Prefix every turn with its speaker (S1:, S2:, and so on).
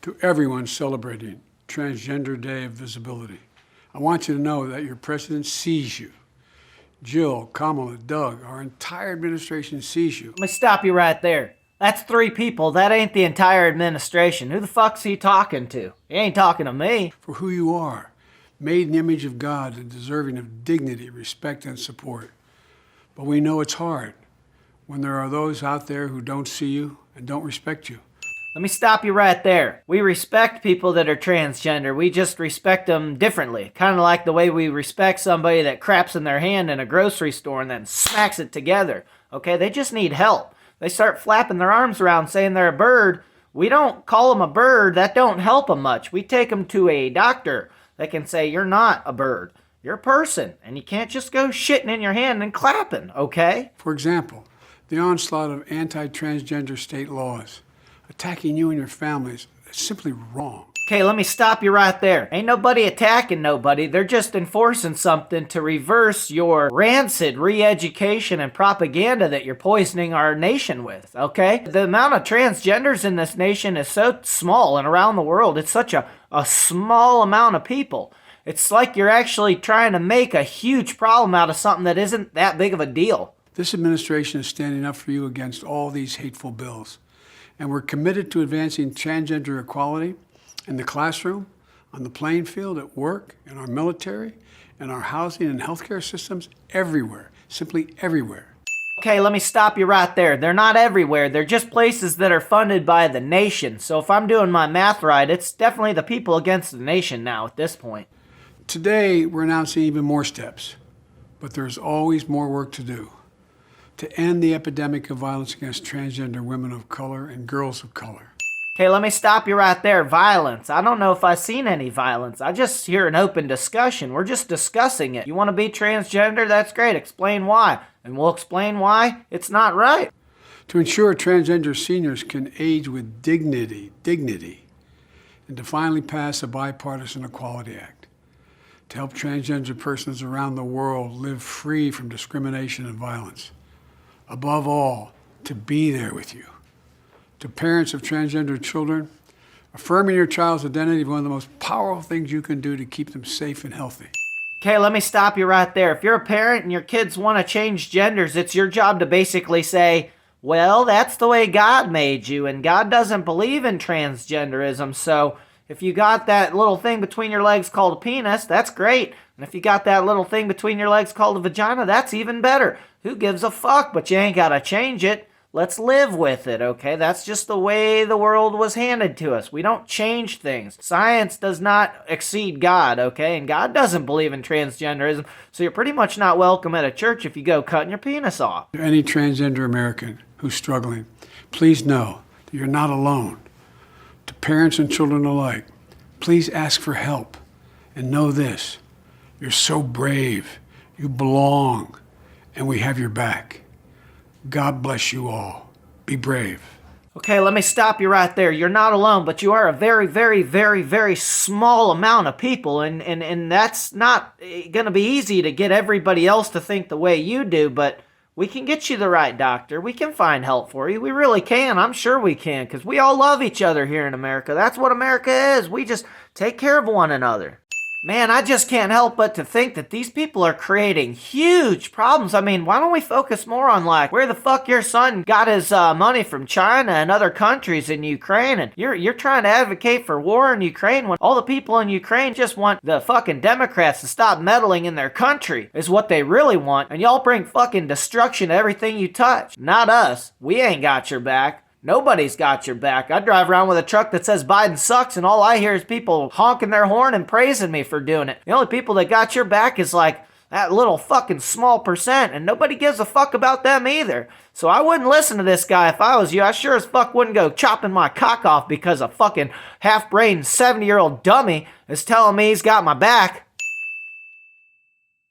S1: To everyone celebrating Transgender Day of Visibility, I want you to know that your president sees you. Jill, Kamala, Doug, our entire administration sees you.
S2: Let me stop you right there. That's 3 people. That ain't the entire administration. Who the fuck's he talking to? He ain't talking to me.
S1: For who you are, made in the image of God and deserving of dignity, respect, and support. But we know it's hard when there are those out there who don't see you and don't respect you.
S2: Let me stop you right there. We respect people that are transgender. We just respect them differently. Kind of like the way we respect somebody that craps in their hand in a grocery store and then smacks it together. Okay, they just need help. They start flapping their arms around saying they're a bird. We don't call them a bird. That don't help them much. We take them to a doctor that can say, you're not a bird. You're a person. And you can't just go shitting in your hand and clapping, okay?
S1: For example, the onslaught of anti-transgender state laws attacking you and your families is simply wrong.
S2: Okay, let me stop you right there. Ain't nobody attacking nobody. They're just enforcing something to reverse your rancid re-education and propaganda that you're poisoning our nation with, okay? The amount of transgenders in this nation is so small, and around the world, it's such a small amount of people. It's like you're actually trying to make a huge problem out of something that isn't that big of a deal.
S1: This administration is standing up for you against all these hateful bills. And we're committed to advancing transgender equality in the classroom, on the playing field, at work, in our military, in our housing and healthcare systems, everywhere, simply everywhere.
S2: Okay, let me stop you right there. They're not everywhere. They're just places that are funded by the nation. So if I'm doing my math right, it's definitely the people against the nation now at this point.
S1: Today, we're announcing even more steps, but there's always more work to do to end the epidemic of violence against transgender women of color and girls of color.
S2: Okay, let me stop you right there. Violence. I don't know if I've seen any violence. I just hear an open discussion. We're just discussing it. You want to be transgender? That's great. Explain why. And we'll explain why it's not right.
S1: To ensure transgender seniors can age with dignity, and to finally pass a bipartisan Equality Act, to help transgender persons around the world live free from discrimination and violence. Above all, to be there with you. To parents of transgender children, affirming your child's identity is one of the most powerful things you can do to keep them safe and healthy.
S2: Okay, let me stop you right there. If you're a parent and your kids want to change genders, it's your job to basically say, well, that's the way God made you, and God doesn't believe in transgenderism, so if you got that little thing between your legs called a penis, that's great. And if you got that little thing between your legs called a vagina, that's even better. Who gives a fuck? But you ain't got to change it. Let's live with it, okay? That's just the way the world was handed to us. We don't change things. Science does not exceed God, okay? And God doesn't believe in transgenderism, so you're pretty much not welcome at a church if you go cutting your penis off.
S1: To any transgender American who's struggling, please know that you're not alone. To parents and children alike, please ask for help. And know this, you're so brave, you belong, and we have your back. God bless you all. Be brave.
S2: Okay, let me stop you right there. You're not alone, but you are a very, very, very, very small amount of people, and that's not going to be easy to get everybody else to think the way you do, but we can get you the right doctor. We can find help for you. We really can. I'm sure we can, because we all love each other here in America. That's what America is. We just take care of one another. Man, I just can't help but to think that these people are creating huge problems. I mean, why don't we focus more on, like, where the fuck your son got his money from China and other countries in Ukraine, and you're trying to advocate for war in Ukraine when all the people in Ukraine just want the fucking Democrats to stop meddling in their country is what they really want, and y'all bring fucking destruction to everything you touch. Not us. We ain't got your back. Nobody's got your back. I drive around with a truck that says Biden sucks, and all I hear is people honking their horn and praising me for doing it. The only people that got your back is like that little fucking small percent, and nobody gives a fuck about them either. So I wouldn't listen to this guy if I was you. I sure as fuck wouldn't go chopping my cock off because a fucking half-brained 70-year-old dummy is telling me he's got my back.